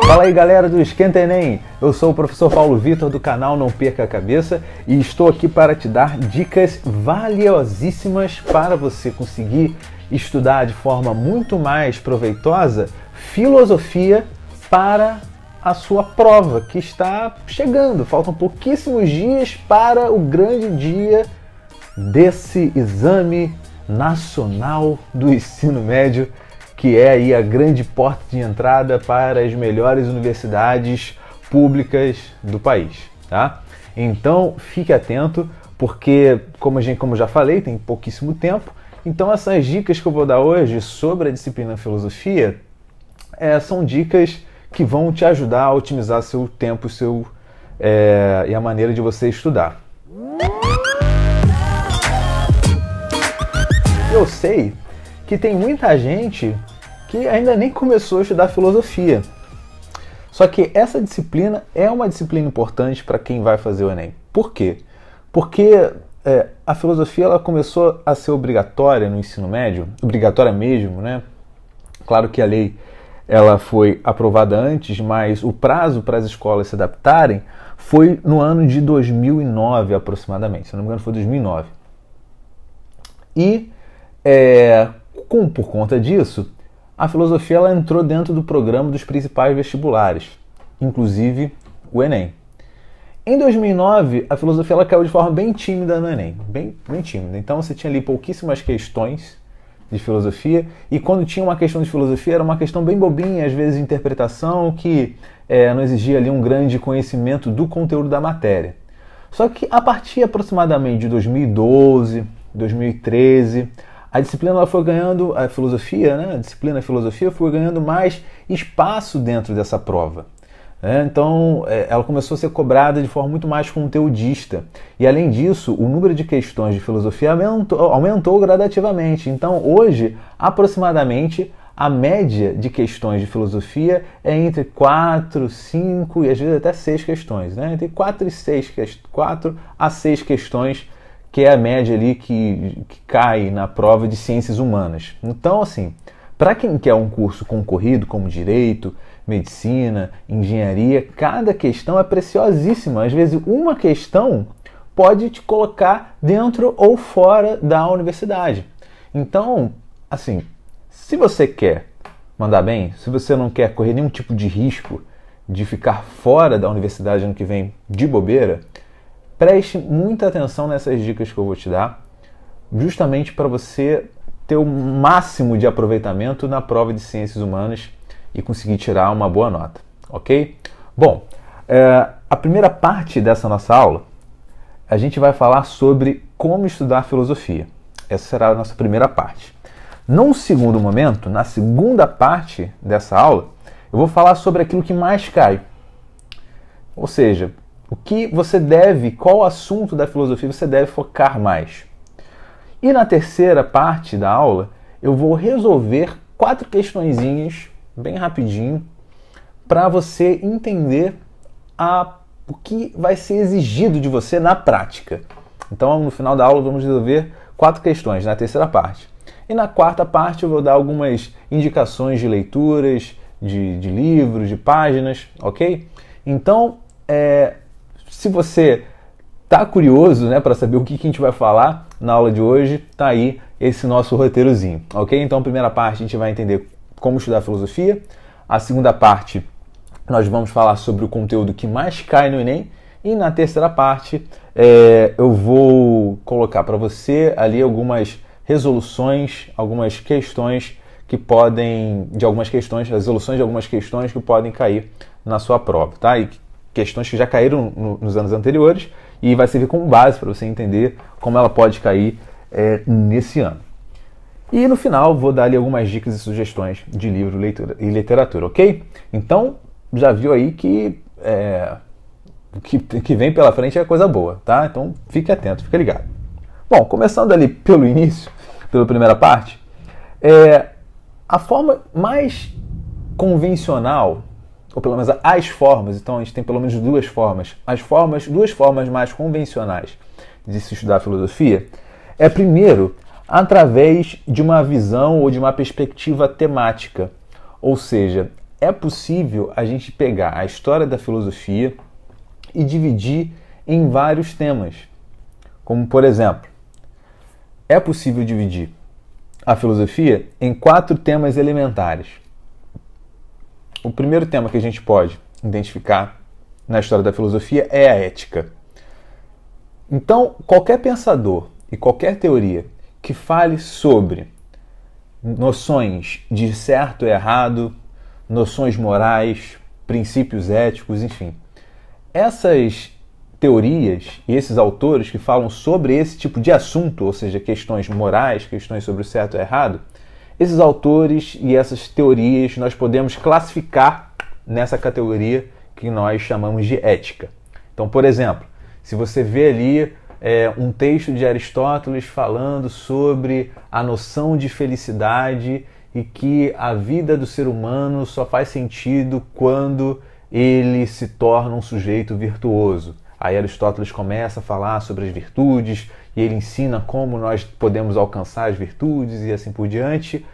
Fala aí galera do Esquenta Enem, eu sou o professor Paulo Vitor do canal Não Perca a Cabeça e estou aqui para te dar dicas valiosíssimas para você conseguir estudar de forma muito mais proveitosa filosofia para a sua prova que está chegando. Faltam pouquíssimos dias para o grande dia desse exame nacional do ensino médio, que é aí a grande porta de entrada para as melhores universidades públicas do país, tá? Então fique atento, porque como eu já falei, tem pouquíssimo tempo. Então essas dicas que eu vou dar hoje sobre a disciplina filosofia são dicas que vão te ajudar a otimizar seu tempo e a maneira de você estudar. Eu sei que tem muita gente que ainda nem começou a estudar filosofia. Só que essa disciplina é uma disciplina importante para quem vai fazer o Enem. Por quê? Porque a filosofia ela começou a ser obrigatória no ensino médio, obrigatória mesmo, né? Claro que a lei ela foi aprovada antes, mas o prazo para as escolas se adaptarem foi no ano de 2009 aproximadamente, se não me engano foi 2009. E por conta disso, a filosofia ela entrou dentro do programa dos principais vestibulares, inclusive o Enem. Em 2009, a filosofia ela caiu de forma bem tímida no Enem, bem tímida. Então você tinha ali pouquíssimas questões de filosofia, e quando tinha uma questão de filosofia era uma questão bem bobinha, às vezes de interpretação, que não exigia ali um grande conhecimento do conteúdo da matéria. Só que a partir aproximadamente de 2012, 2013, a disciplina ela foi ganhando, a disciplina filosofia foi ganhando mais espaço dentro dessa prova. Então, ela começou a ser cobrada de forma muito mais conteudista. E, além disso, o número de questões de filosofia aumentou gradativamente. Então, hoje, aproximadamente, a média de questões de filosofia é entre 4, 5 e às vezes até 6 questões. Entre 4 a 6 questões, que é a média ali que cai na prova de ciências humanas. Então, assim, para quem quer um curso concorrido como direito, medicina, engenharia, cada questão é preciosíssima. Às vezes uma questão pode te colocar dentro ou fora da universidade. Então, assim, se você quer mandar bem, se você não quer correr nenhum tipo de risco de ficar fora da universidade ano que vem de bobeira, preste muita atenção nessas dicas que eu vou te dar, justamente para você ter o máximo de aproveitamento na prova de ciências humanas e conseguir tirar uma boa nota, ok? Bom, a primeira parte dessa nossa aula, a gente vai falar sobre como estudar filosofia. Essa será a nossa primeira parte. Num segundo momento, na segunda parte dessa aula, eu vou falar sobre aquilo que mais cai. Ou seja, qual assunto da filosofia você deve focar mais. E na terceira parte da aula, eu vou resolver 4 questõezinhas, bem rapidinho, para você entender o que vai ser exigido de você na prática. Então, no final da aula, vamos resolver 4 questões na terceira parte. E na quarta parte, eu vou dar algumas indicações de leituras, de livros, de páginas, ok? Então, se você está curioso, para saber o que a gente vai falar na aula de hoje, tá aí esse nosso roteirozinho, ok? Então, a primeira parte a gente vai entender como estudar filosofia. A segunda parte nós vamos falar sobre o conteúdo que mais cai no Enem. E na terceira parte eu vou colocar para você ali algumas resoluções, algumas questões que podem, resoluções de algumas questões que podem cair na sua prova, tá? E questões que já caíram nos anos anteriores e vai servir como base para você entender como ela pode cair nesse ano. E no final vou dar ali algumas dicas e sugestões de livro, leitura e literatura, ok? Então, já viu aí que o que vem pela frente é coisa boa, tá? Então, fique atento, fique ligado. Bom, começando ali pelo início, pela primeira parte, a forma mais convencional, ou pelo menos as formas, então a gente tem pelo menos 2 formas, duas formas mais convencionais de se estudar filosofia, primeiro, através de uma visão ou de uma perspectiva temática. Ou seja, é possível a gente pegar a história da filosofia e dividir em vários temas. Como, por exemplo, é possível dividir a filosofia em 4 temas elementares. O primeiro tema que a gente pode identificar na história da filosofia é a ética. Então, qualquer pensador e qualquer teoria que fale sobre noções de certo e errado, noções morais, princípios éticos, enfim. Essas teorias e esses autores que falam sobre esse tipo de assunto, ou seja, questões morais, questões sobre o certo e errado, esses autores e essas teorias nós podemos classificar nessa categoria que nós chamamos de ética. Então, por exemplo, se você vê ali um texto de Aristóteles falando sobre a noção de felicidade e que a vida do ser humano só faz sentido quando ele se torna um sujeito virtuoso. Aí Aristóteles começa a falar sobre as virtudes e ele ensina como nós podemos alcançar as virtudes e assim por diante.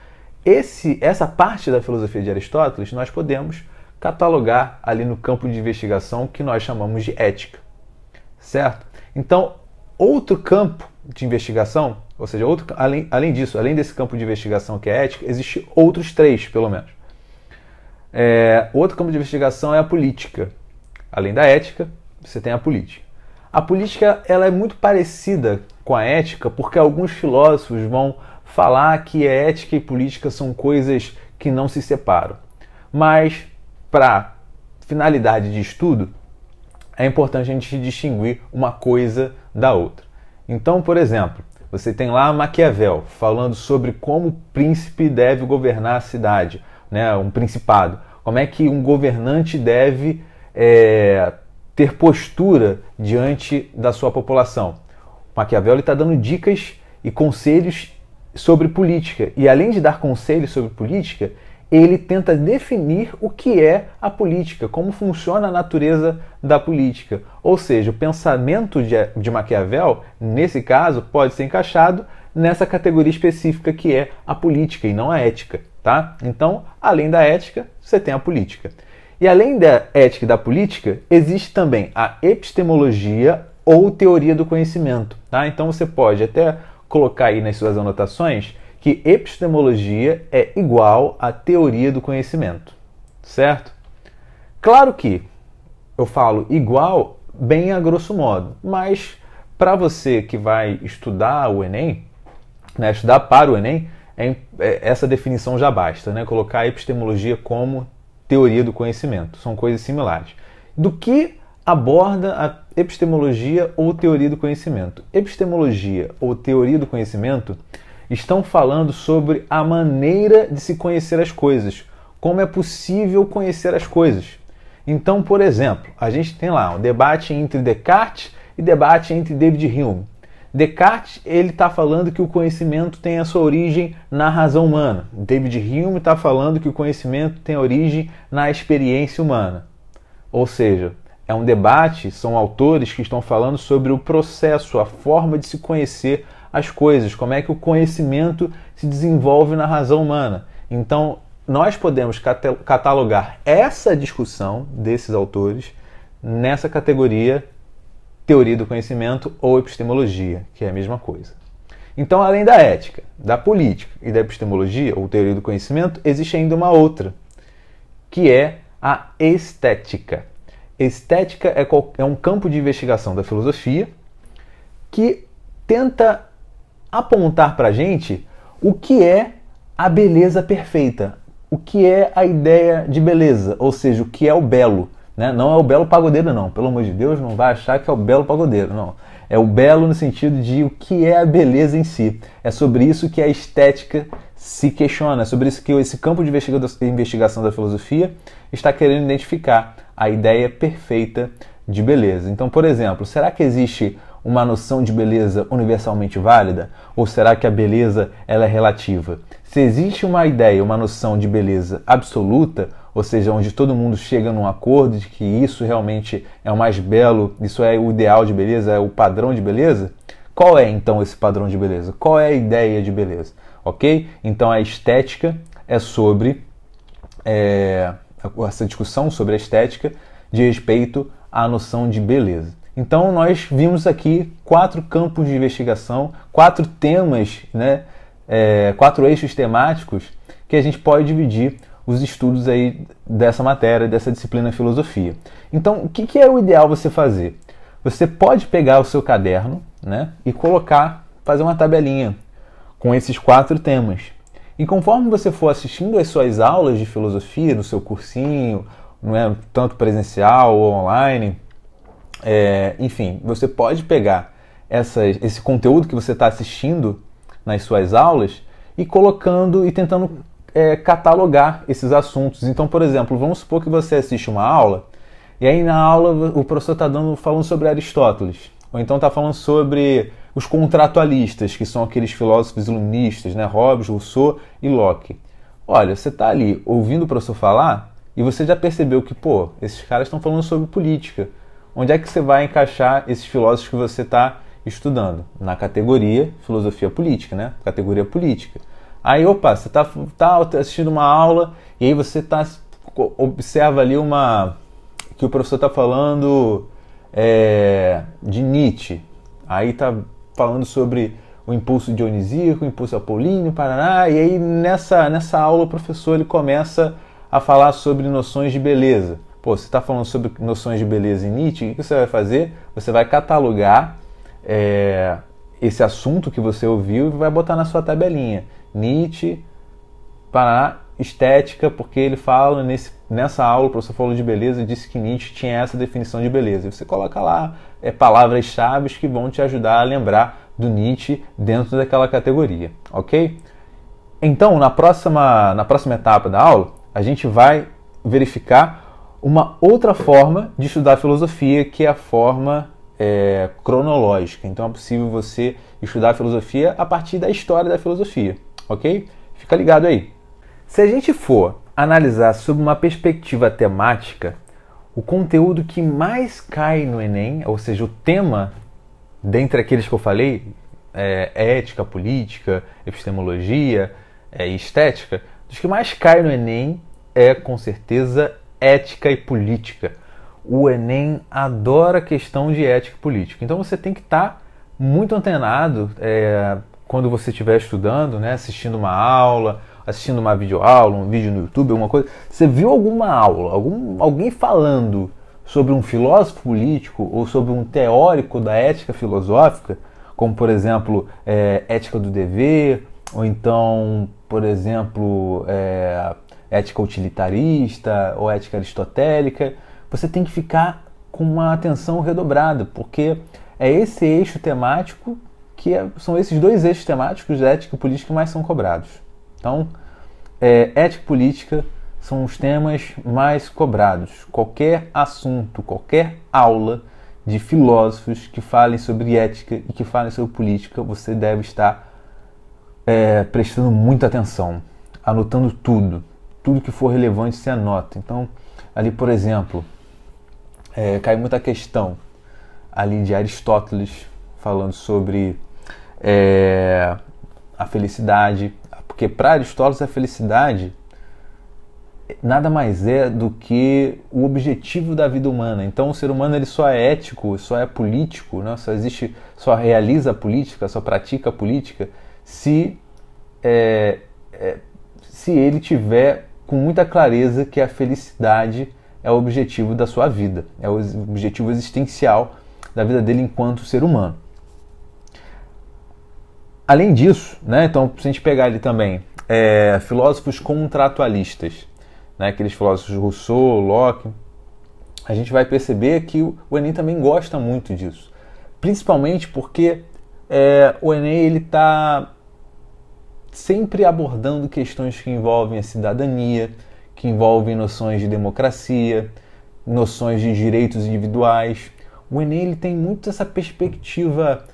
Essa parte da filosofia de Aristóteles nós podemos catalogar ali no campo de investigação que nós chamamos de ética, certo? Então, outro campo de investigação, ou seja, além disso, além desse campo de investigação que é ética, existem outros 3, pelo menos. Outro campo de investigação é a política. Além da ética, você tem a política. A política ela é muito parecida com a ética porque alguns filósofos vão falar que a ética e política são coisas que não se separam. Mas, para finalidade de estudo, é importante a gente distinguir uma coisa da outra. Então, por exemplo, você tem lá Maquiavel falando sobre como o príncipe deve governar a cidade, né, um principado. Como é que um governante deve ter postura diante da sua população. Maquiavel está dando dicas e conselhos sobre política. E além de dar conselhos sobre política, ele tenta definir o que é a política, como funciona a natureza da política. Ou seja, o pensamento de Maquiavel, nesse caso, pode ser encaixado nessa categoria específica que é a política e não a ética. Tá? Então, além da ética, você tem a política. E além da ética e da política, existe também a epistemologia ou teoria do conhecimento. Tá? Então você pode até colocar aí nas suas anotações que epistemologia é igual à teoria do conhecimento, certo? Claro que eu falo igual bem a grosso modo, mas para você que vai estudar o Enem, né, estudar para o Enem, essa definição já basta, né? Colocar a epistemologia como teoria do conhecimento, são coisas similares. Do que aborda a epistemologia ou teoria do conhecimento? Epistemologia ou teoria do conhecimento estão falando sobre a maneira de se conhecer as coisas, como é possível conhecer as coisas. Então, por exemplo, a gente tem lá um debate entre Descartes e debate entre David Hume. Descartes ele está falando que o conhecimento tem a sua origem na razão humana. David Hume está falando que o conhecimento tem origem na experiência humana. Ou seja, é um debate, são autores que estão falando sobre o processo, a forma de se conhecer as coisas, como é que o conhecimento se desenvolve na razão humana. Então, nós podemos catalogar essa discussão desses autores nessa categoria teoria do conhecimento ou epistemologia, que é a mesma coisa. Então, além da ética, da política e da epistemologia ou teoria do conhecimento, existe ainda uma outra, que é a estética. Estética é um campo de investigação da filosofia que tenta apontar para a gente o que é a beleza perfeita, o que é a ideia de beleza, ou seja, o que é o belo. Né? Não é o belo pagodeiro, não. Pelo amor de Deus, não vai achar que é o belo pagodeiro, não. É o belo no sentido de o que é a beleza em si. É sobre isso que a estética se questiona, é sobre isso que esse campo de investigação da filosofia está querendo identificar a ideia perfeita de beleza. Então, por exemplo, será que existe uma noção de beleza universalmente válida? Ou será que a beleza ela é relativa? Se existe uma ideia, uma noção de beleza absoluta, ou seja, onde todo mundo chega num acordo de que isso realmente é o mais belo, isso é o ideal de beleza, é o padrão de beleza, qual é então esse padrão de beleza? Qual é a ideia de beleza? Ok? Então a estética é sobre essa discussão sobre a estética de respeito à noção de beleza. Então nós vimos aqui 4 campos de investigação, 4 temas, né, 4 eixos temáticos que a gente pode dividir os estudos aí dessa matéria, dessa disciplina filosofia. Então, o que é o ideal você fazer? Você pode pegar o seu caderno, né, e fazer uma tabelinha com esses 4 temas. E conforme você for assistindo às suas aulas de filosofia, no seu cursinho, não é, tanto presencial ou online, enfim, você pode pegar esse conteúdo que você está assistindo nas suas aulas e colocando e tentando catalogar esses assuntos. Então, por exemplo, vamos supor que você assiste uma aula e aí na aula o professor está falando sobre Aristóteles, ou então está falando sobre os contratualistas, que são aqueles filósofos iluministas, né? Hobbes, Rousseau e Locke. Olha, você está ali ouvindo o professor falar e você já percebeu que, pô, esses caras estão falando sobre política. Onde é que você vai encaixar esses filósofos que você está estudando? Na categoria filosofia política, né? Categoria política. Aí, opa, você tá assistindo uma aula e aí você observa ali que o professor está falando de Nietzsche. Aí está falando sobre o impulso dionisíaco, o impulso apolíneo, paraná, e aí nessa aula o professor ele começa a falar sobre noções de beleza. Pô, você está falando sobre noções de beleza em Nietzsche, o que você vai fazer? Você vai catalogar esse assunto que você ouviu e vai botar na sua tabelinha. Nietzsche, para estética, porque ele fala nessa aula, o professor falou de beleza e disse que Nietzsche tinha essa definição de beleza. E você coloca lá palavras-chave que vão te ajudar a lembrar do Nietzsche dentro daquela categoria, ok? Então, na próxima etapa da aula, a gente vai verificar uma outra forma de estudar filosofia, que é a forma cronológica. Então é possível você estudar filosofia a partir da história da filosofia, ok? Fica ligado aí. Se a gente for analisar sob uma perspectiva temática, o conteúdo que mais cai no Enem, ou seja, o tema, dentre aqueles que eu falei, ética, política, epistemologia e estética, dos que mais cai no Enem é, com certeza, ética e política. O Enem adora a questão de ética e política. Então você tem que estar muito antenado quando você estiver estudando, né, assistindo uma aula, assistindo uma videoaula, um vídeo no YouTube, alguma coisa. Você viu alguma aula, alguém falando sobre um filósofo político ou sobre um teórico da ética filosófica, como, por exemplo, ética do dever, ou então, por exemplo, ética utilitarista ou ética aristotélica, você tem que ficar com uma atenção redobrada, porque é esse eixo temático são esses 2 eixos temáticos, ética e política, que mais são cobrados. Então, ética e política são os temas mais cobrados. Qualquer assunto, qualquer aula de filósofos que falem sobre ética e que falem sobre política, você deve estar prestando muita atenção, anotando tudo que for relevante você anota. Então, ali, por exemplo, cai muita questão ali de Aristóteles falando sobre a felicidade, porque para Aristóteles a felicidade nada mais é do que o objetivo da vida humana. Então o ser humano ele só é ético, só é político, né? Só realiza a política, só pratica a política se ele tiver com muita clareza que a felicidade é o objetivo da sua vida, é o objetivo existencial da vida dele enquanto ser humano. Além disso, né, então, se a gente pegar ali também filósofos contratualistas, né, aqueles filósofos Rousseau, Locke, a gente vai perceber que o Enem também gosta muito disso. Principalmente porque o Enem está sempre abordando questões que envolvem a cidadania, que envolvem noções de democracia, noções de direitos individuais. O Enem ele tem muito essa perspectiva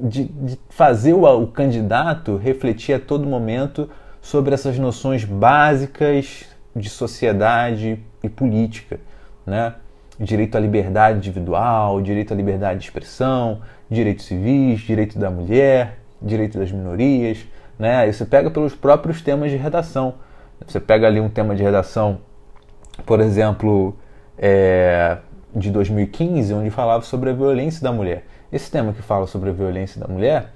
de fazer o candidato refletir a todo momento sobre essas noções básicas de sociedade e política, né? Direito à liberdade individual, direito à liberdade de expressão, direitos civis, direito da mulher, direito das minorias, né? Isso pega pelos próprios temas de redação. Você pega ali um tema de redação, por exemplo, de 2015, onde falava sobre a violência da mulher. Esse tema que fala sobre a violência da mulher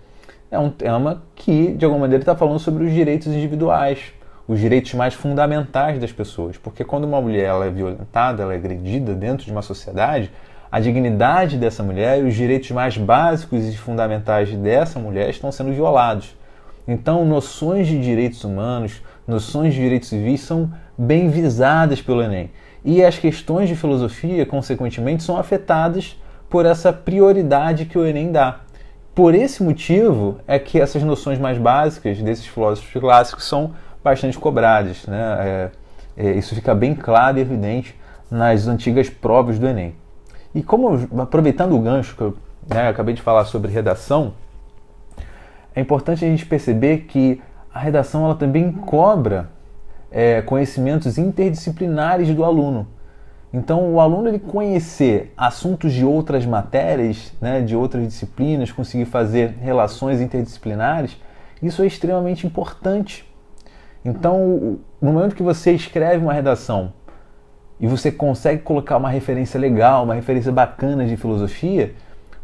é um tema que, de alguma maneira, está falando sobre os direitos individuais, os direitos mais fundamentais das pessoas. Porque quando uma mulher ela é violentada, ela é agredida dentro de uma sociedade, a dignidade dessa mulher e os direitos mais básicos e fundamentais dessa mulher estão sendo violados. Então, noções de direitos humanos, noções de direitos civis são bem visadas pelo Enem. E as questões de filosofia, consequentemente, são afetadas por essa prioridade que o Enem dá. Por esse motivo é que essas noções mais básicas desses filósofos clássicos são bastante cobradas, né? Isso fica bem claro e evidente nas antigas provas do Enem. E aproveitando o gancho que eu acabei de falar sobre redação, é importante a gente perceber que a redação ela também cobra conhecimentos interdisciplinares do aluno. Então, o aluno ele conhecer assuntos de outras matérias, né, de outras disciplinas, conseguir fazer relações interdisciplinares, isso é extremamente importante. Então, no momento que você escreve uma redação e você consegue colocar uma referência legal, uma referência bacana de filosofia,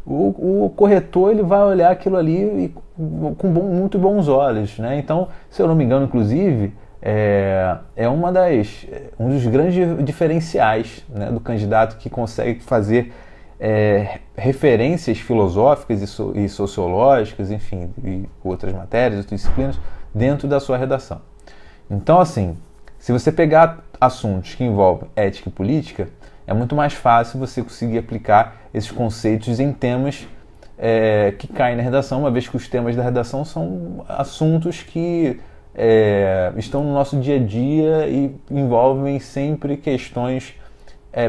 o corretor ele vai olhar aquilo ali com muito bons olhos, né? Então, se eu não me engano, inclusive, um dos grandes diferenciais, né, do candidato que consegue fazer referências filosóficas e sociológicas, enfim, e outras matérias, outras disciplinas, dentro da sua redação. Então, assim, se você pegar assuntos que envolvem ética e política, é muito mais fácil você conseguir aplicar esses conceitos em temas que caem na redação, uma vez que os temas da redação são assuntos que estão no nosso dia a dia e envolvem sempre questões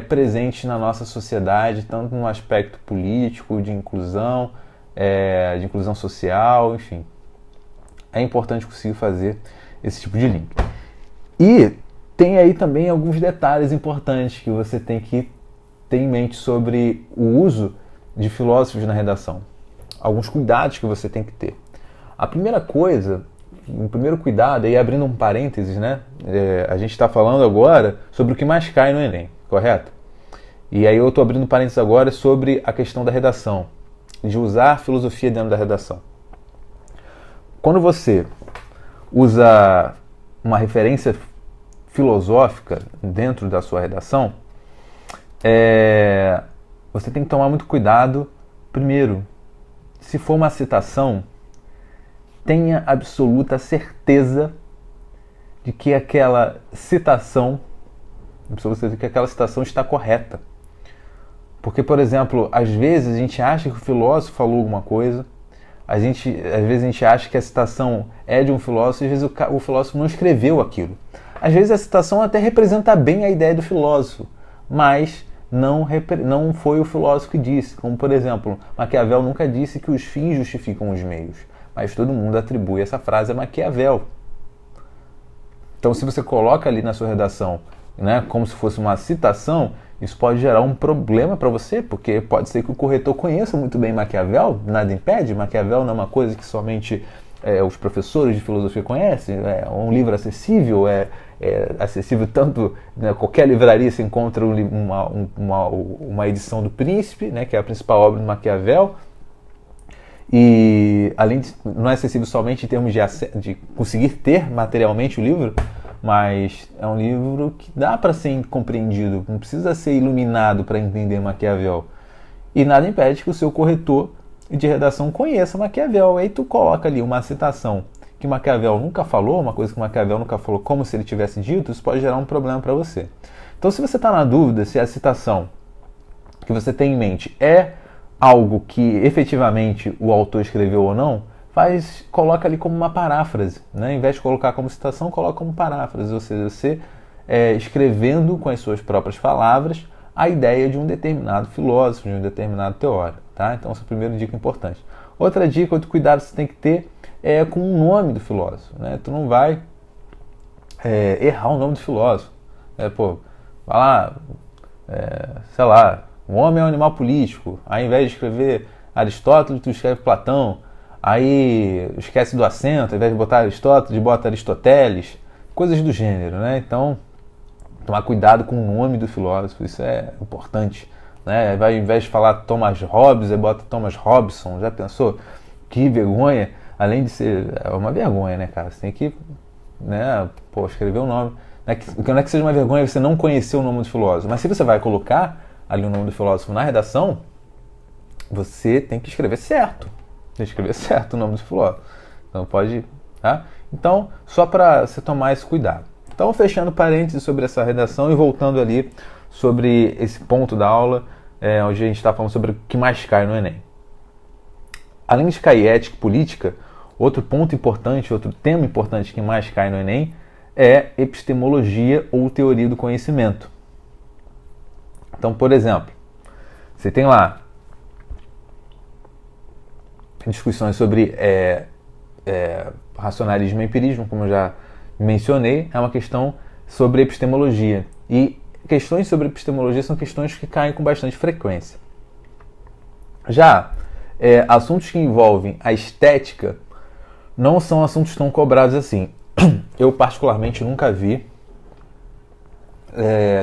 presentes na nossa sociedade, tanto no aspecto político, de inclusão social, enfim. É importante conseguir fazer esse tipo de link. E tem aí também alguns detalhes importantes que você tem que ter em mente sobre o uso de filósofos na redação. Alguns cuidados que você tem que ter. A primeira coisa, o primeiro cuidado, aí abrindo um parênteses, né? A gente está falando agora sobre o que mais cai no Enem, correto? E aí eu estou abrindo um parênteses agora sobre a questão da redação, de usar filosofia dentro da redação. Quando você usa uma referência filosófica dentro da sua redação, você tem que tomar muito cuidado. Primeiro, se for uma citação, tenha absoluta certeza de que aquela citação está correta. Porque, por exemplo, às vezes a gente acha que o filósofo falou alguma coisa, às vezes a gente acha que a citação é de um filósofo, e às vezes o filósofo não escreveu aquilo. Às vezes a citação até representa bem a ideia do filósofo, mas não foi o filósofo que disse. Como, por exemplo, Maquiavel nunca disse que os fins justificam os meios, mas todo mundo atribui essa frase a Maquiavel. Então, se você coloca ali na sua redação, né, como se fosse uma citação, isso pode gerar um problema para você, porque pode ser que o corretor conheça muito bem Maquiavel, nada impede. Maquiavel não é uma coisa que somente os professores de filosofia conhecem, é um livro acessível, acessível tanto, né, qualquer livraria se encontra uma edição do Príncipe, né, que é a principal obra de Maquiavel, e além de não é acessível somente em termos de conseguir ter materialmente o livro, mas é um livro que dá para ser compreendido, não precisa ser iluminado para entender Maquiavel. E nada impede que o seu corretor de redação conheça Maquiavel. Aí tu coloca ali uma citação que Maquiavel nunca falou, uma coisa que Maquiavel nunca falou como se ele tivesse dito, isso pode gerar um problema para você. Então, se você está na dúvida se a citação que você tem em mente é algo que efetivamente o autor escreveu ou não, coloca ali como uma paráfrase, né? Em vez de colocar como citação, coloca como paráfrase, ou seja, você escrevendo com as suas próprias palavras a ideia de um determinado filósofo, de um determinado teórico, tá? Então, essa é a primeira dica importante. Outra dica, outro cuidado que você tem que ter é com o nome do filósofo, né? Tu não vai errar o nome do filósofo. Vai lá, sei lá, o homem é um animal político, aí ao invés de escrever Aristóteles, tu escreve Platão. Aí esquece do acento, ao invés de botar Aristóteles, bota Aristoteles, coisas do gênero, né? Então, tomar cuidado com o nome do filósofo, isso é importante, né? Vai, ao invés de falar Thomas Hobbes, aí bota Thomas Robson, já pensou? Que vergonha, além de ser, é uma vergonha, né, cara? Você tem que, né, pô, escrever o nome. Não é que seja uma vergonha você não conhecer o nome do filósofo, mas se você vai colocar ali o nome do filósofo na redação, você tem que escrever certo. Tem que escrever certo o nome do filósofo. Então pode, tá? Então, só para você tomar esse cuidado. Então, fechando parênteses sobre essa redação e voltando ali sobre esse ponto da aula, onde a gente está falando sobre o que mais cai no Enem. Além de cair ética e política, outro ponto importante, outro tema importante que mais cai no Enem é epistemologia ou teoria do conhecimento. Então, por exemplo, você tem lá discussões sobre racionalismo e empirismo, como eu já mencionei, é uma questão sobre epistemologia. E questões sobre epistemologia são questões que caem com bastante frequência. Já assuntos que envolvem a estética não são assuntos tão cobrados assim. Eu, particularmente, nunca vi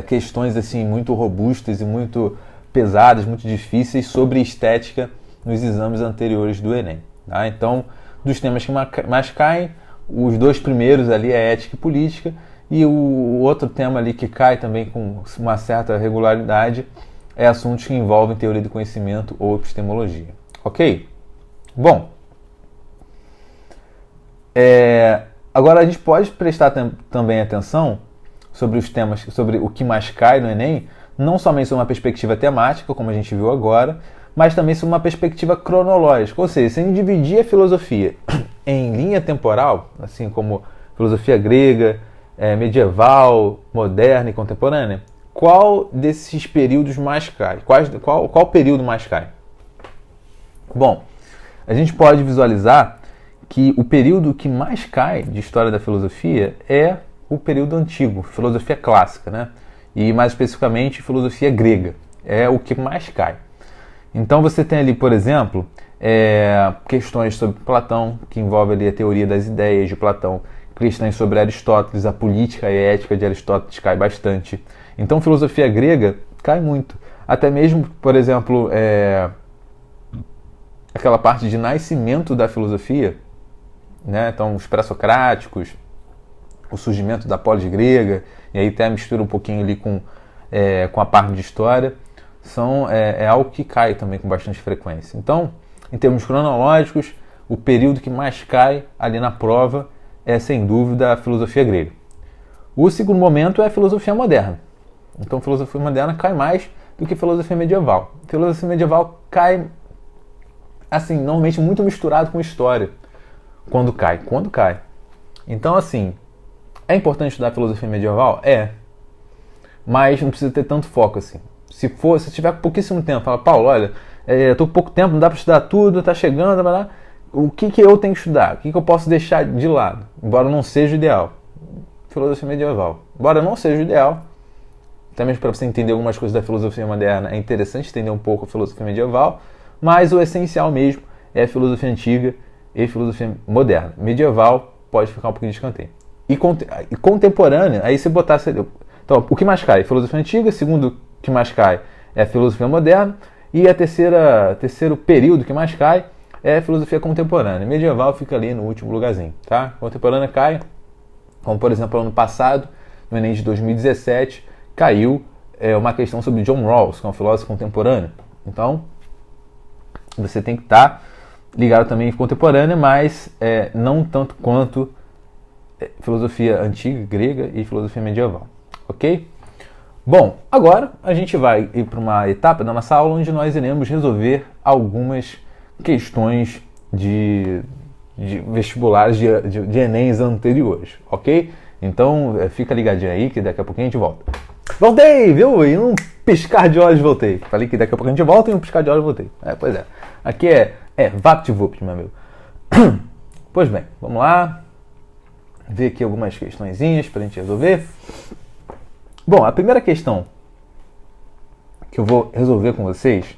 questões assim muito robustas e muito pesadas, muito difíceis sobre estética nos exames anteriores do Enem. Tá? Então, dos temas que mais caem, os dois primeiros ali é ética e política, e o outro tema ali que cai também com uma certa regularidade é assuntos que envolvem teoria do conhecimento ou epistemologia. Ok? Bom, agora a gente pode prestar também atenção sobre os temas, sobre o que mais cai no Enem, não somente sob uma perspectiva temática, como a gente viu agora, mas também sob uma perspectiva cronológica. Ou seja, se a gente dividir a filosofia em linha temporal, assim como filosofia grega, medieval, moderna e contemporânea, qual desses períodos mais cai? Qual período mais cai? Bom, a gente pode visualizar que o período que mais cai de história da filosofia é o período antigo, filosofia clássica, né? E mais especificamente filosofia grega, é o que mais cai. Então você tem ali, por exemplo, questões sobre Platão, que envolve ali a teoria das ideias de Platão, questões sobre Aristóteles, a política e a ética de Aristóteles cai bastante. Então filosofia grega cai muito. Até mesmo, por exemplo, aquela parte de nascimento da filosofia, né? Então os pré-socráticos, o surgimento da polis grega, e aí até mistura um pouquinho ali com a parte de história, é algo que cai também com bastante frequência. Então, em termos cronológicos, o período que mais cai ali na prova é, sem dúvida, a filosofia grega. O segundo momento é a filosofia moderna. Então, a filosofia moderna cai mais do que a filosofia medieval. A filosofia medieval cai, assim, normalmente muito misturado com história. Quando cai. Então, assim, é importante estudar filosofia medieval? Mas não precisa ter tanto foco assim. Se tiver pouquíssimo tempo, fala, Paulo, olha, estou com pouco tempo, não dá para estudar tudo, está chegando, o que eu tenho que estudar? O que eu posso deixar de lado? Embora não seja o ideal. Filosofia medieval. Embora não seja o ideal, até mesmo para você entender algumas coisas da filosofia moderna, é interessante entender um pouco a filosofia medieval, mas o essencial mesmo é a filosofia antiga e filosofia moderna. Medieval pode ficar um pouquinho de escanteio. E contemporânea, aí se botar... Então, o que mais cai? Filosofia antiga. Segundo que mais cai é a filosofia moderna. E terceiro período que mais cai é a filosofia contemporânea. Medieval fica ali no último lugarzinho, tá? Contemporânea cai, como por exemplo, ano passado, no Enem de 2017, caiu uma questão sobre John Rawls, que é um filósofo contemporâneo. Então, você tem que estar ligado também em contemporânea, mas não tanto quanto filosofia antiga, grega e filosofia medieval, ok? Bom, agora a gente vai ir para uma etapa da nossa aula onde nós iremos resolver algumas questões de vestibulares de Enems anteriores, ok? Então fica ligadinho aí que daqui a pouquinho a gente volta. Voltei, viu? Em um piscar de olhos voltei. Falei que daqui a pouco a gente volta e em um piscar de olhos voltei. Pois é. Aqui é VaptVupt, meu amigo. Pois bem, vamos lá. Ver aqui algumas questõezinhas para a gente resolver. Bom, a primeira questão que eu vou resolver com vocês,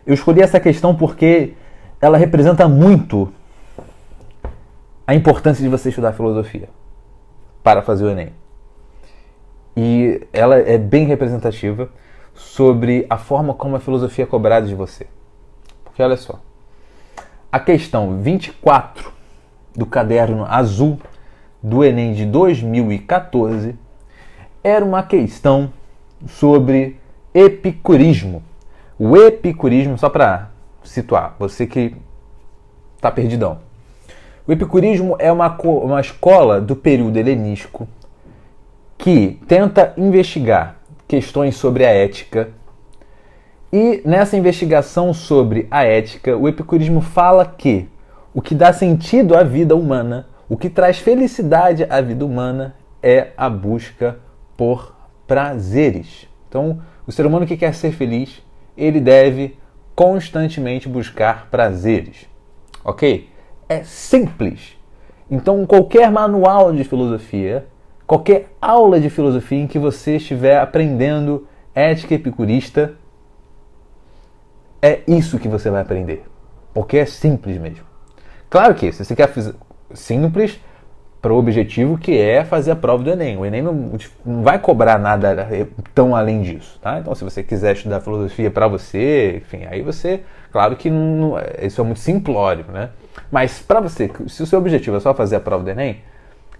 eu escolhi essa questão porque ela representa muito a importância de você estudar filosofia. para fazer o Enem. E ela é bem representativa sobre a forma como a filosofia é cobrada de você. Porque olha só, a questão 24 do caderno azul do Enem de 2014 era uma questão sobre epicurismo. O epicurismo, só para situar, você que está perdidão. O epicurismo é uma escola do período helenístico que tenta investigar questões sobre a ética. E nessa investigação sobre a ética, o epicurismo fala que o que dá sentido à vida humana, o que traz felicidade à vida humana é a busca por prazeres. Então, o ser humano que quer ser feliz, ele deve constantemente buscar prazeres. Ok? É simples. Então, qualquer manual de filosofia, qualquer aula de filosofia em que você estiver aprendendo ética epicurista, é isso que você vai aprender. Porque é simples mesmo. Claro que se você quer fazer simples para o objetivo que é fazer a prova do Enem. O Enem não vai cobrar nada tão além disso. Tá? Então, se você quiser estudar filosofia para você, enfim, aí você... Claro que isso é muito simplório, né? Mas para você, se o seu objetivo é só fazer a prova do Enem,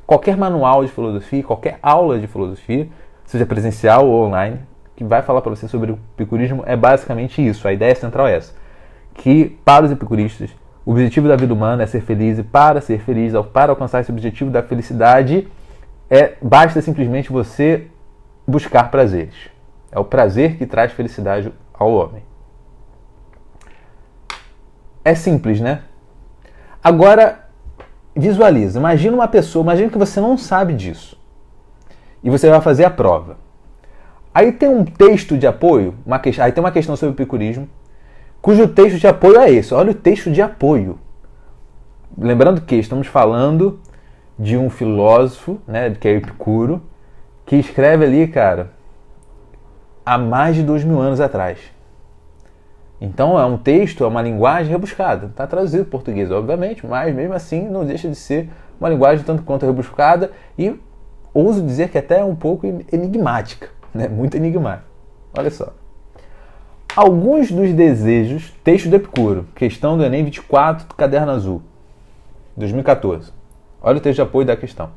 qualquer manual de filosofia, qualquer aula de filosofia, seja presencial ou online, que vai falar para você sobre o epicurismo é basicamente isso. A ideia central é essa. Que para os epicuristas, o objetivo da vida humana é ser feliz, e para ser feliz, para alcançar esse objetivo da felicidade, basta simplesmente você buscar prazeres. É o prazer que traz felicidade ao homem. É simples, né? Agora, visualiza. Imagina uma pessoa, imagina que você não sabe disso. E você vai fazer a prova. Aí tem um texto de apoio, aí tem uma questão sobre o epicurismo, cujo texto de apoio é esse. Olha o texto de apoio. Lembrando que estamos falando de um filósofo, né, que é Epicuro, que escreve ali, cara, há mais de 2000 anos atrás. Então é um texto, é uma linguagem rebuscada. Está traduzido para o português, obviamente, mas mesmo assim não deixa de ser uma linguagem tanto quanto rebuscada e ouso dizer que até é um pouco enigmática, né? Muito enigmática. Olha só. Alguns dos desejos, texto do Epicuro, questão do Enem 24 do Caderno Azul, 2014. Olha o texto de apoio da questão.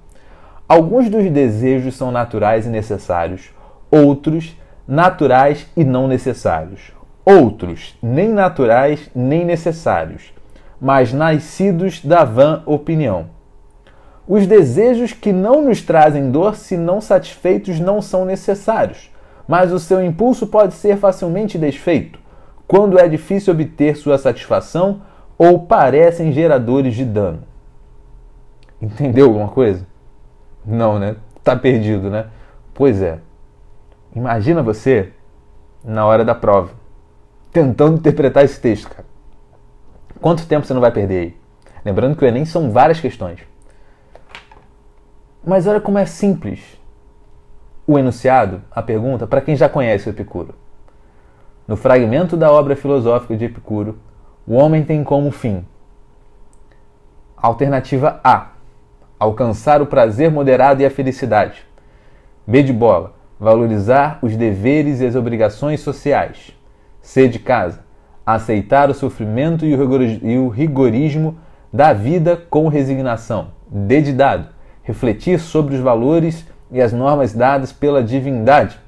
Alguns dos desejos são naturais e necessários, outros naturais e não necessários. Outros nem naturais nem necessários, mas nascidos da vã opinião. Os desejos que não nos trazem dor, se não satisfeitos, não são necessários, mas o seu impulso pode ser facilmente desfeito, quando é difícil obter sua satisfação ou parecem geradores de dano. Entendeu alguma coisa? Não, né? Tá perdido, né? Pois é. Imagina você na hora da prova, tentando interpretar esse texto, cara. Quanto tempo você não vai perder aí? Lembrando que o Enem são várias questões. Mas olha como é simples o enunciado, a pergunta, para quem já conhece o Epicuro. No fragmento da obra filosófica de Epicuro, o homem tem como fim: alternativa A, alcançar o prazer moderado e a felicidade. B de bola, valorizar os deveres e as obrigações sociais. C de casa, aceitar o sofrimento e o rigorismo da vida com resignação. D de dado, refletir sobre os valores e as normas dadas pela divindade.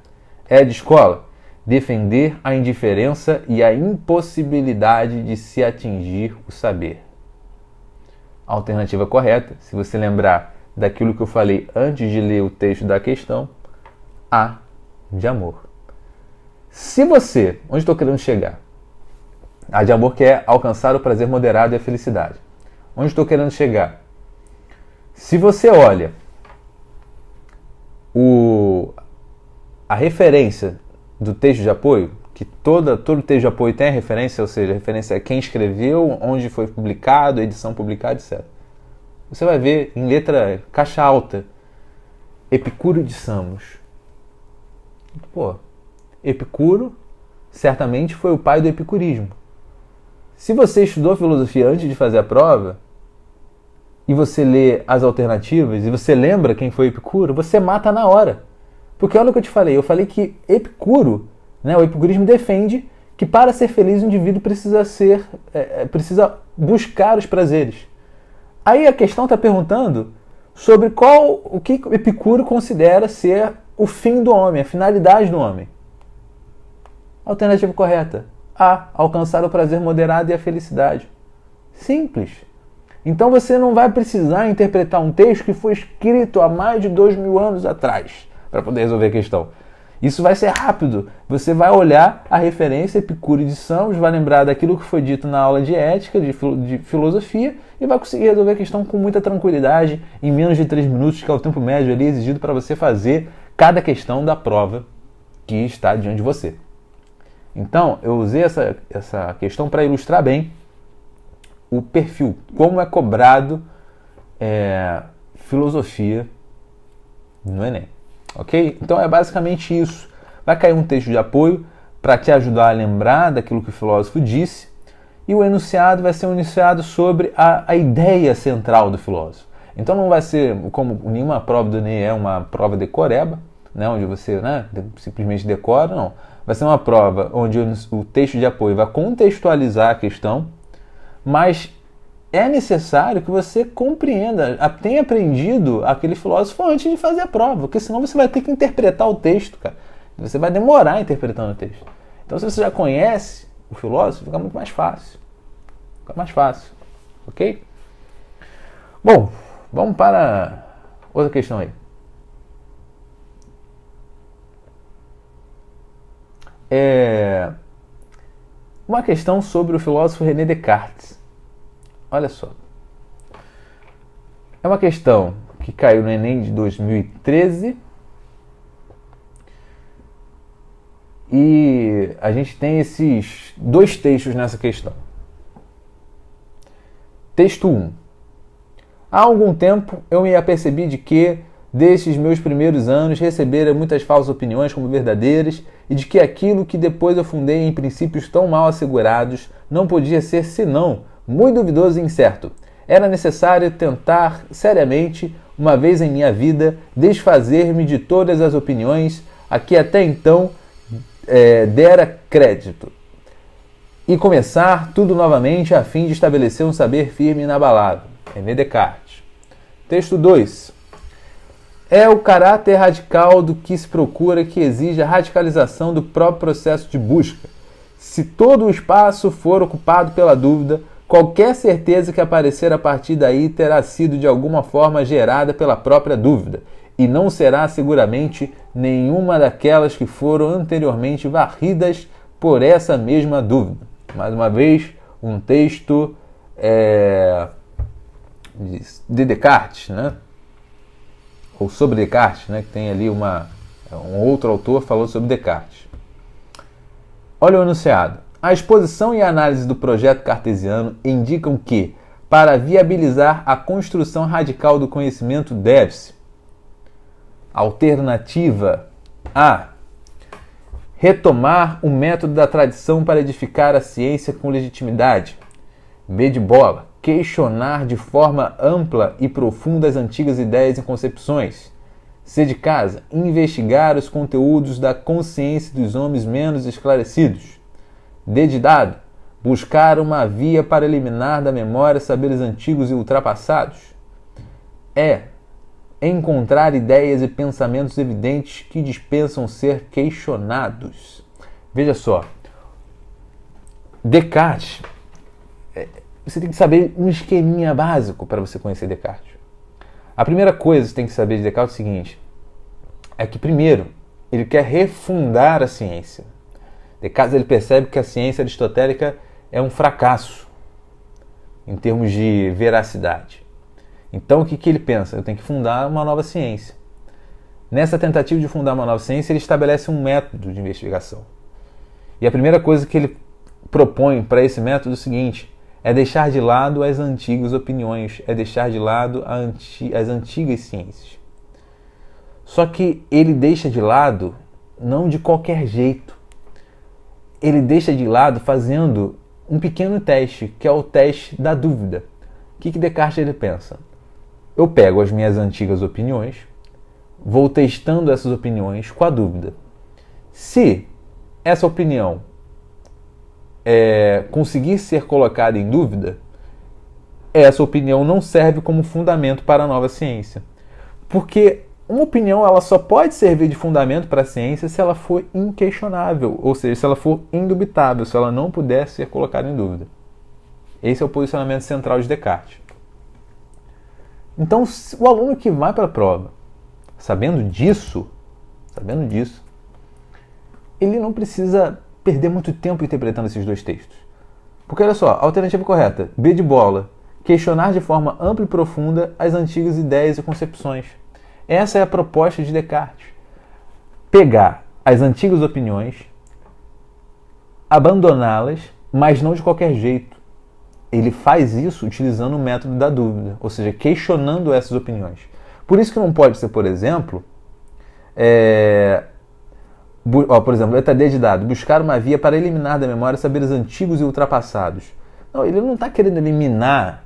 E de escola, defender a indiferença e a impossibilidade de se atingir o saber. A alternativa correta, se você lembrar daquilo que eu falei antes de ler o texto da questão, A de amor. Se você, onde estou querendo chegar? A de amor que é alcançar o prazer moderado e a felicidade. Onde estou querendo chegar? Se você olha a referência do texto de apoio, que todo texto de apoio tem a referência, ou seja, a referência é quem escreveu, onde foi publicado, edição publicada, etc. Você vai ver em letra caixa alta, Epicuro de Samos. Pô, Epicuro certamente foi o pai do epicurismo. Se você estudou filosofia antes de fazer a prova, e você lê as alternativas, e você lembra quem foi Epicuro, você mata na hora. Porque olha o que eu falei que Epicuro, né, o epicurismo defende que para ser feliz o indivíduo precisa buscar os prazeres. Aí a questão está perguntando sobre o que Epicuro considera ser o fim do homem, a finalidade do homem. Alternativa correta: A. Alcançar o prazer moderado e a felicidade. Simples. Então você não vai precisar interpretar um texto que foi escrito há mais de 2000 anos atrás para poder resolver a questão. Isso vai ser rápido. Você vai olhar a referência Epicuro e de Samos, vai lembrar daquilo que foi dito na aula de ética, de filosofia, e vai conseguir resolver a questão com muita tranquilidade, em menos de 3 minutos, que é o tempo médio ali exigido para você fazer cada questão da prova que está diante de você. Então, eu usei essa questão para ilustrar bem o perfil, como é cobrado filosofia no Enem. Ok? Então é basicamente isso. Vai cair um texto de apoio para te ajudar a lembrar daquilo que o filósofo disse, e o enunciado vai ser um enunciado sobre a ideia central do filósofo. Então não vai ser, como nenhuma prova do Enem é uma prova decoreba, né, onde você simplesmente decora, não. Vai ser uma prova onde o texto de apoio vai contextualizar a questão, mas é necessário que você compreenda, tenha aprendido aquele filósofo antes de fazer a prova, porque senão você vai ter que interpretar o texto, cara. Você vai demorar interpretando o texto. Então, se você já conhece o filósofo, fica muito mais fácil. Fica mais fácil, ok? Bom, vamos para outra questão aí. Uma questão sobre o filósofo René Descartes. Olha só. É uma questão que caiu no Enem de 2013. E a gente tem esses 2 textos nessa questão. Texto 1. Há algum tempo eu me apercebi de que, destes meus primeiros anos, recebera muitas falsas opiniões como verdadeiras e de que aquilo que depois eu fundei em princípios tão mal assegurados não podia ser senão muito duvidoso e incerto. Era necessário tentar seriamente, uma vez em minha vida, desfazer-me de todas as opiniões a que até então dera crédito e começar tudo novamente a fim de estabelecer um saber firme e inabalável. René Descartes. Texto 2. É o caráter radical do que se procura que exige a radicalização do próprio processo de busca. Se todo o espaço for ocupado pela dúvida, qualquer certeza que aparecer a partir daí terá sido de alguma forma gerada pela própria dúvida, e não será seguramente nenhuma daquelas que foram anteriormente varridas por essa mesma dúvida. Mais uma vez, um texto de Descartes, né? Ou sobre Descartes, né? Que tem ali um outro autor falou sobre Descartes. Olha o enunciado. A exposição e a análise do projeto cartesiano indicam que, para viabilizar a construção radical do conhecimento, deve-se: alternativa A. Retomar o método da tradição para edificar a ciência com legitimidade. B de bola. Questionar de forma ampla e profunda as antigas ideias e concepções. C de casa. Investigar os conteúdos da consciência dos homens menos esclarecidos. D de dado. Buscar uma via para eliminar da memória saberes antigos e ultrapassados. E. Encontrar ideias e pensamentos evidentes que dispensam ser questionados. Veja só. Descartes, você tem que saber um esqueminha básico para você conhecer Descartes. A primeira coisa que você tem que saber de Descartes é o seguinte: é que, primeiro, ele quer refundar a ciência. Descartes ele percebe que a ciência aristotélica é um fracasso em termos de veracidade. Então, o que ele pensa? Eu tenho que fundar uma nova ciência. Nessa tentativa de fundar uma nova ciência, ele estabelece um método de investigação. E a primeira coisa que ele propõe para esse método é o seguinte: é deixar de lado as antigas opiniões, é deixar de lado as antigas ciências. Só que ele deixa de lado não de qualquer jeito. Ele deixa de lado fazendo um pequeno teste, que é o teste da dúvida. O que Descartes ele pensa? eu pego as minhas antigas opiniões, vou testando essas opiniões com a dúvida. Se essa opinião conseguir ser colocada em dúvida, essa opinião não serve como fundamento para a nova ciência. Porque uma opinião ela só pode servir de fundamento para a ciência se ela for inquestionável, ou seja, se ela for indubitável, se ela não puder ser colocada em dúvida. Esse é o posicionamento central de Descartes. Então, o aluno que vai para a prova, sabendo disso, ele não precisa perder muito tempo interpretando esses dois textos. Porque olha só, a alternativa correta, B de bola, questionar de forma ampla e profunda as antigas ideias e concepções. Essa é a proposta de Descartes. Pegar as antigas opiniões, abandoná-las, mas não de qualquer jeito. Ele faz isso utilizando o método da dúvida, ou seja, questionando essas opiniões. Por isso que não pode ser, por exemplo, letra D de dado, buscar uma via para eliminar da memória saberes antigos e ultrapassados. Não, ele não está querendo eliminar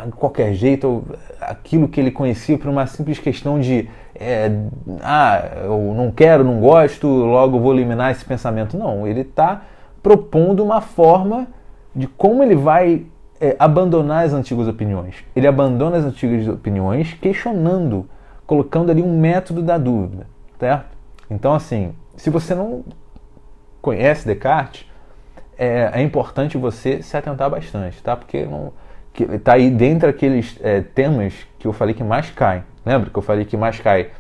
de qualquer jeito aquilo que ele conhecia por uma simples questão de eu não quero, não gosto, logo vou eliminar esse pensamento. Não, ele está propondo uma forma de como ele vai abandonar as antigas opiniões. Ele abandona as antigas opiniões questionando, colocando ali um método da dúvida, certo? Então, assim, se você não conhece Descartes, é importante você se atentar bastante, tá? Porque está aí dentro daqueles temas que eu falei que mais caem. Lembra que eu falei que mais cai,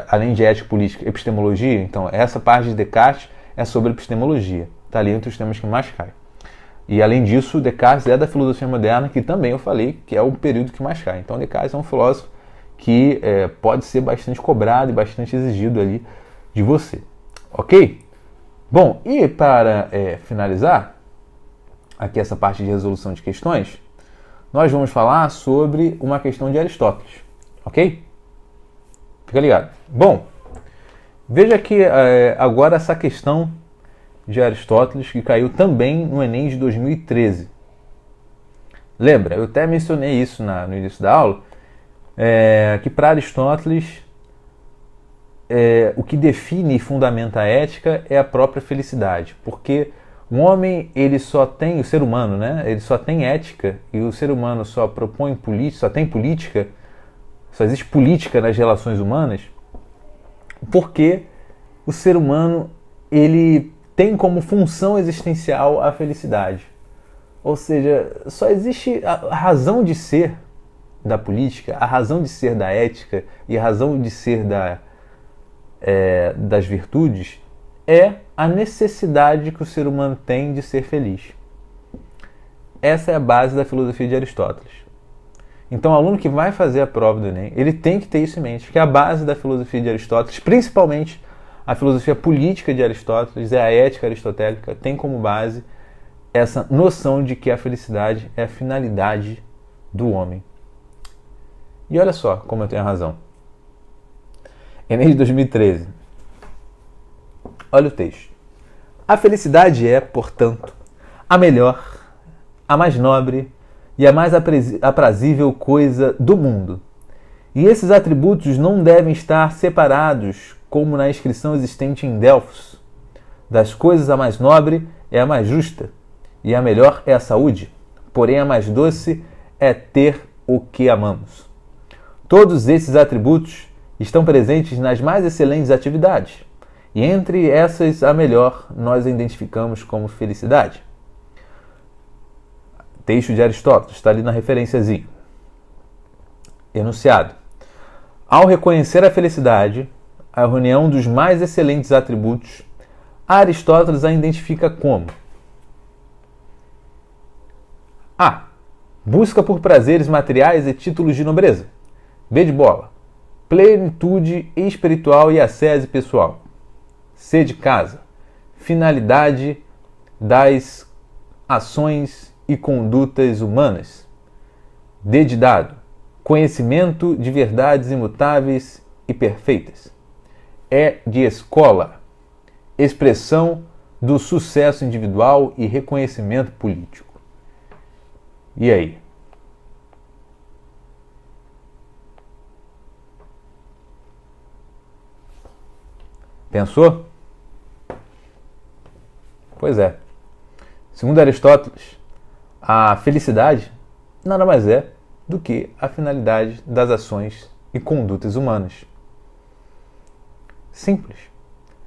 além de ética política, epistemologia? Então, essa parte de Descartes é sobre epistemologia. Está ali entre os temas que mais cai. E, além disso, Descartes é da filosofia moderna, que também eu falei que é o período que mais cai. Então, Descartes é um filósofo que pode ser bastante cobrado e bastante exigido ali de você. Ok? Bom, e para finalizar aqui essa parte de resolução de questões, nós vamos falar sobre uma questão de Aristóteles. Ok? Fica ligado. Bom, veja que agora essa questão de Aristóteles que caiu também no Enem de 2013. Lembra? Eu até mencionei isso no início da aula, que para Aristóteles o que define e fundamenta a ética é a própria felicidade, porque o homem, o ser humano, né? Ele só tem ética e o ser humano só propõe política, só tem política, só existe política nas relações humanas, porque o ser humano, ele tem como função existencial a felicidade. Ou seja, só existe a razão de ser da política, a razão de ser da ética e a razão de ser das virtudes é a necessidade que o ser humano tem de ser feliz. Essa é a base da filosofia de Aristóteles. Então, o aluno que vai fazer a prova do Enem, ele tem que ter isso em mente, que a base da filosofia de Aristóteles, principalmente a filosofia política de Aristóteles, a ética aristotélica, tem como base essa noção de que a felicidade é a finalidade do homem. E olha só como eu tenho razão. Enem de 2013. Olha o texto. A felicidade é, portanto, a melhor, a mais nobre e a mais aprazível coisa do mundo. E esses atributos não devem estar separados, como na inscrição existente em Delfos. Das coisas a mais nobre é a mais justa, e a melhor é a saúde, porém a mais doce é ter o que amamos. Todos esses atributos estão presentes nas mais excelentes atividades, e entre essas a melhor nós a identificamos como felicidade. Texto de Aristóteles, está ali na referenciazinha. Enunciado. Ao reconhecer a felicidade, a reunião dos mais excelentes atributos, Aristóteles a identifica como: A. Busca por prazeres materiais e títulos de nobreza. B de bola. Plenitude espiritual e ascese pessoal. C de casa. Finalidade das ações e condutas humanas. D de dado. Conhecimento de verdades imutáveis e perfeitas. E de escola. Expressão do sucesso individual e reconhecimento político. E aí? Pensou? Pois é. Segundo Aristóteles, a felicidade nada mais é do que a finalidade das ações e condutas humanas. Simples.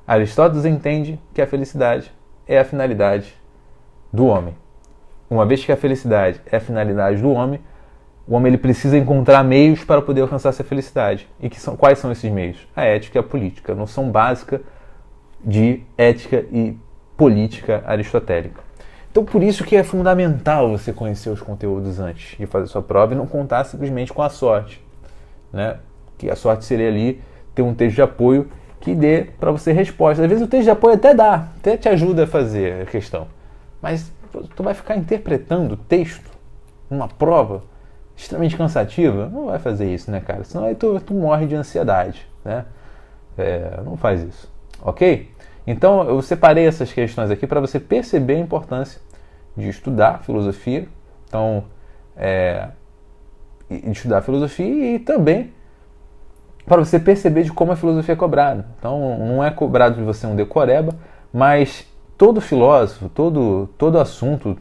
Aristóteles entende que a felicidade é a finalidade do homem. Uma vez que a felicidade é a finalidade do homem, o homem ele precisa encontrar meios para poder alcançar essa felicidade. E quais são esses meios? A ética e a política, a noção básica de ética e política aristotélica. Então, por isso que é fundamental você conhecer os conteúdos antes de fazer sua prova e não contar simplesmente com a sorte, né? Que a sorte seria ali ter um texto de apoio que dê para você resposta. Às vezes o texto de apoio até dá, até te ajuda a fazer a questão. Mas tu vai ficar interpretando texto numa prova extremamente cansativa? Não vai fazer isso, né, cara? Senão aí tu morre de ansiedade, né? Não faz isso, ok? Então eu separei essas questões aqui para você perceber a importância de estudar filosofia. Então, de estudar filosofia e também para você perceber de como a filosofia é cobrada. Então, não é cobrado de você um decoreba, mas todo filósofo, todo assunto,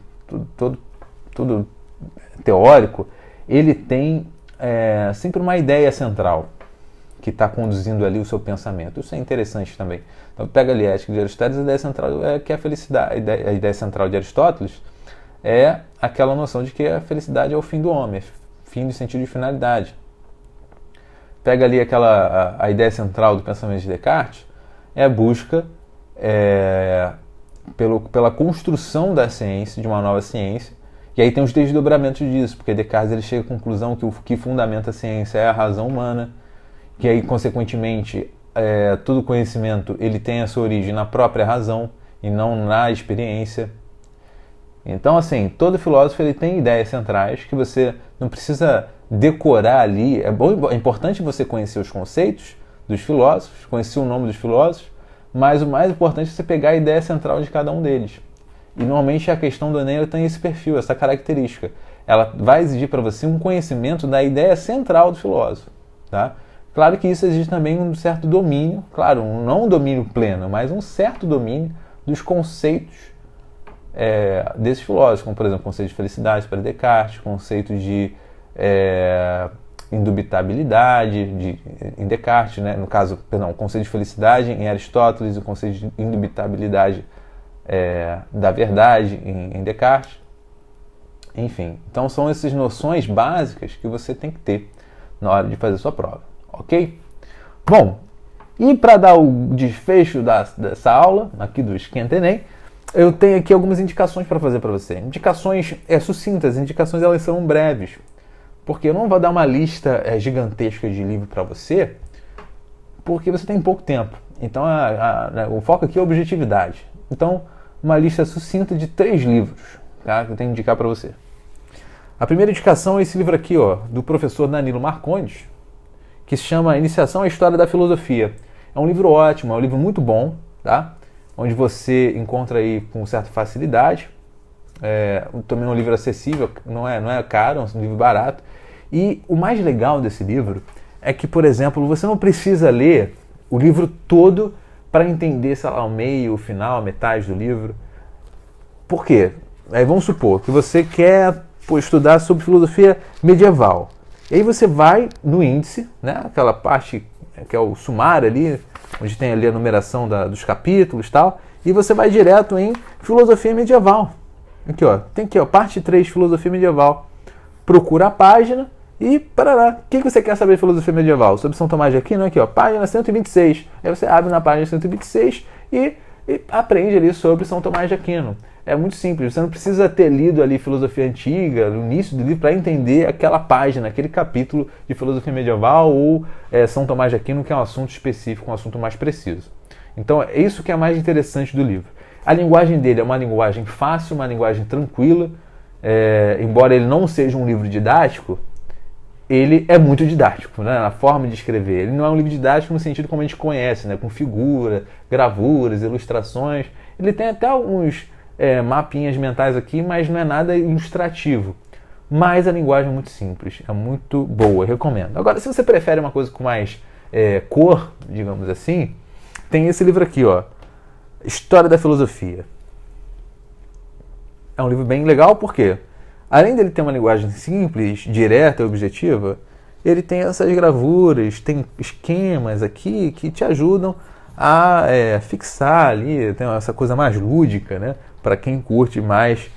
todo teórico, ele tem sempre uma ideia central que está conduzindo ali o seu pensamento. Isso é interessante também. Então, pega ali a Ética de Aristóteles, a ideia central é que a felicidade, a ideia central de Aristóteles é aquela noção de que a felicidade é o fim do homem, fim do sentido de finalidade. Pega ali a ideia central do pensamento de Descartes, é a busca pela construção da ciência, de uma nova ciência. E aí tem os desdobramentos disso, porque Descartes ele chega à conclusão que o que fundamenta a ciência é a razão humana, que aí, consequentemente, todo conhecimento ele tem a sua origem na própria razão e não na experiência. Então, assim, todo filósofo ele tem ideias centrais que você não precisa decorar ali. É importante você conhecer os conceitos dos filósofos, conhecer o nome dos filósofos, mas o mais importante é você pegar a ideia central de cada um deles. E normalmente a questão do Enem ela tem esse perfil, essa característica. Ela vai exigir para você um conhecimento da ideia central do filósofo, tá? Claro que isso exige também um certo domínio, claro, não um domínio pleno, mas um certo domínio dos conceitos desses filósofos, como por exemplo o conceito de felicidade para Descartes, conceito de indubitabilidade em Descartes, né? No caso, perdão, o conceito de felicidade em Aristóteles, o conceito de indubitabilidade da verdade em Descartes. Enfim, então são essas noções básicas que você tem que ter na hora de fazer sua prova, ok? Bom, e para dar o desfecho dessa aula aqui do Esquenta Enem, eu tenho aqui algumas indicações para fazer para você. Indicações sucintas, indicações elas são breves, porque eu não vou dar uma lista gigantesca de livro para você, porque você tem pouco tempo. Então o foco aqui é a objetividade. Então, uma lista sucinta de 3 livros, tá, que eu tenho que indicar para você. A primeira indicação é esse livro aqui, ó, do professor Danilo Marcondes, que se chama Iniciação à História da Filosofia. É um livro ótimo, é um livro muito bom, tá? Onde você encontra aí com certa facilidade. Também é um livro acessível, não é caro, é um livro barato. E o mais legal desse livro é que, por exemplo, você não precisa ler o livro todo para entender, sei lá, o meio, o final, a metade do livro. Por quê? Vamos supor que você quer estudar sobre filosofia medieval. E aí você vai no índice, né, aquela parte que é o sumário ali, onde tem ali a numeração dos capítulos e tal, e você vai direto em filosofia medieval. Aqui, ó, tem aqui, ó, parte 3, filosofia medieval. Procura a página e parará. O que você quer saber de filosofia medieval? Sobre São Tomás de Aquino, aqui, ó, página 126. Aí você abre na página 126 e aprende ali sobre São Tomás de Aquino. É muito simples, você não precisa ter lido ali filosofia antiga, no início do livro, para entender aquela página, aquele capítulo de filosofia medieval ou São Tomás de Aquino, que é um assunto específico, um assunto mais preciso. Então é isso que é mais interessante do livro. A linguagem dele é uma linguagem fácil, uma linguagem tranquila, embora ele não seja um livro didático, ele é muito didático, né, na forma de escrever. Ele não é um livro didático no sentido como a gente conhece, né, com figura, gravuras, ilustrações. Ele tem até alguns mapinhas mentais aqui, mas não é nada ilustrativo. Mas a linguagem é muito simples, é muito boa, eu recomendo. Agora, se você prefere uma coisa com mais cor, digamos assim, tem esse livro aqui, ó, História da Filosofia. É um livro bem legal porque, além dele ter uma linguagem simples, direta e objetiva, ele tem essas gravuras, tem esquemas aqui que te ajudam a fixar ali, tem essa coisa mais lúdica, né? Para quem curte mais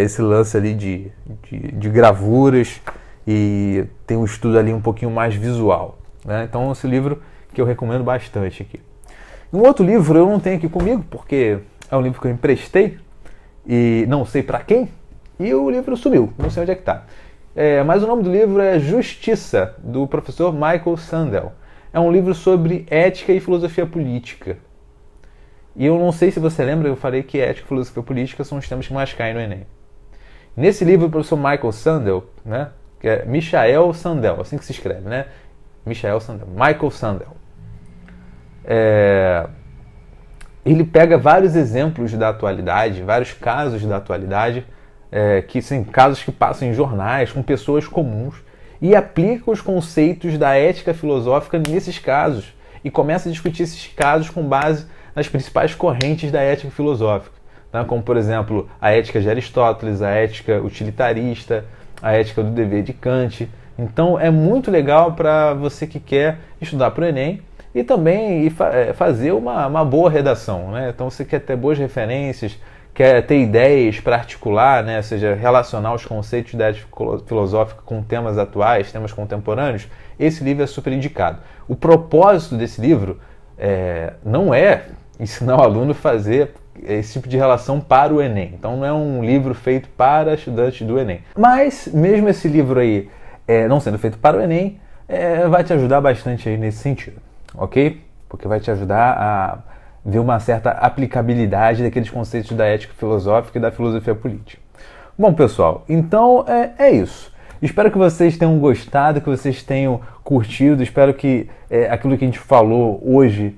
esse lance ali de gravuras e tem um estudo ali um pouquinho mais visual, né? Então esse livro que eu recomendo bastante aqui. Um outro livro eu não tenho aqui comigo, porque é um livro que eu emprestei e não sei para quem, e o livro sumiu, não sei onde é que está. Mas o nome do livro é Justiça, do professor Michael Sandel. É um livro sobre ética e filosofia política. E eu não sei se você lembra, eu falei que ética e filosofia política são os temas que mais caem no Enem. Nesse livro, o professor Michael Sandel, né, que é Michael Sandel, assim que se escreve, né? Michael Sandel. Ele pega vários exemplos da atualidade, vários casos da atualidade, que são casos que passam em jornais, com pessoas comuns, e aplica os conceitos da ética filosófica nesses casos, e começa a discutir esses casos com base nas principais correntes da ética filosófica, tá? Como, por exemplo, a ética de Aristóteles, a ética utilitarista, a ética do dever de Kant. Então é muito legal para você que quer estudar para o Enem e também fazer uma boa redação, né? Então você quer ter boas referências, quer ter ideias para articular, né? Ou seja, relacionar os conceitos da ética filosófica com temas atuais, temas contemporâneos, esse livro é super indicado. O propósito desse livro não é ensinar o aluno a fazer esse tipo de relação para o Enem. Então não é um livro feito para estudantes do Enem. Mas mesmo esse livro aí não sendo feito para o Enem, vai te ajudar bastante aí nesse sentido, ok? Porque vai te ajudar a ver uma certa aplicabilidade daqueles conceitos da ética filosófica e da filosofia política. Bom, pessoal, então é isso. Espero que vocês tenham gostado, que vocês tenham curtido. Espero que aquilo que a gente falou hoje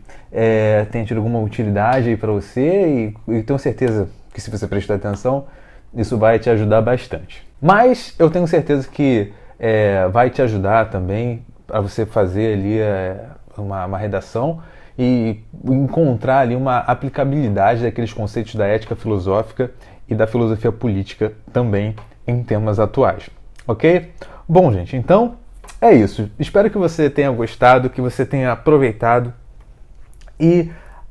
tenha tido alguma utilidade aí para você e tenho certeza que se você prestar atenção, isso vai te ajudar bastante. Mas eu tenho certeza que vai te ajudar também para você fazer ali uma redação e encontrar ali uma aplicabilidade daqueles conceitos da ética filosófica e da filosofia política também em temas atuais. Ok? Bom, gente, então é isso. Espero que você tenha gostado, que você tenha aproveitado e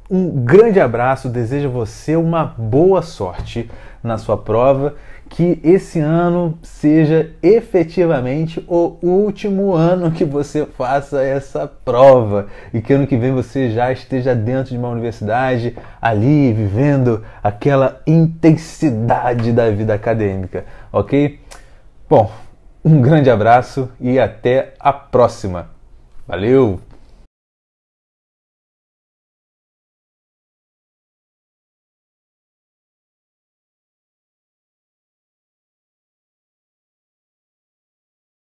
um grande abraço. Desejo a você uma boa sorte na sua prova, que esse ano seja efetivamente o último ano que você faça essa prova e que ano que vem você já esteja dentro de uma universidade, ali vivendo aquela intensidade da vida acadêmica, ok? Bom, um grande abraço e até a próxima. Valeu!